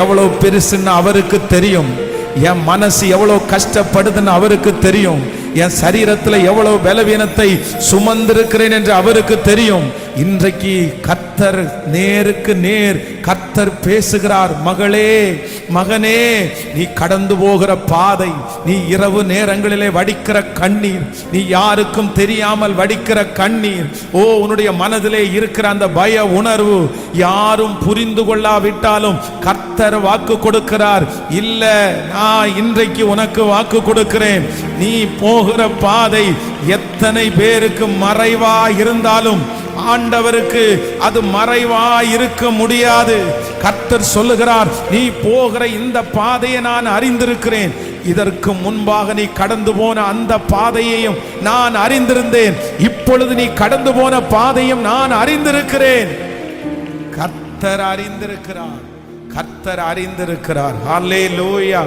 எவ்வளவு பெருசுன்னு அவருக்கு தெரியும். என் மனசு எவ்வளவு கஷ்டப்படுதுன்னு அவருக்கு தெரியும். என் சரீரத்துல எவ்வளவு பலவீனத்தை சுமந்திருக்கிறேன் என்று அவருக்கு தெரியும். இன்றைக்கு கர்த்தர் நேருக்கு நேர் கர்த்தர் பேசுகிறார். மகளே, மகனே, நீ கடந்து போகிற பாதை, நீ இரவு நேரங்களிலே வடிக்கிற கண்ணீர், நீ யாருக்கும் தெரியாமல் வடிக்கிற கண்ணீர், உன்னுடைய மனதிலே இருக்கிற அந்த பய உணர்வு யாரும் புரிந்து கொள்ளாவிட்டாலும் கர்த்தர் வாக்கு கொடுக்கிறார். இல்ல, நான் இன்றைக்கு உனக்கு வாக்கு கொடுக்கிறேன். நீ போகிற பாதை எத்தனை பேருக்கு மறைவா இருந்தாலும் ஆண்டவருக்கு அது மறைவா இருக்க முடியாது. கர்த்தர் சொல்லுகிறார், நீ போகிற இந்த பாதையை நான் அறிந்திருக்கிறேன். இதற்கு முன்பாக நீ கடந்து போன அந்த பாதையையும் நான் அறிந்திருந்தேன். இப்பொழுது நீ கடந்து போன பாதையும் நான் அறிந்திருக்கிறேன். கர்த்தர் அறிந்திருக்கிறார். கர்த்தர் அறிந்திருக்கிறார். ஹல்லேலூயா.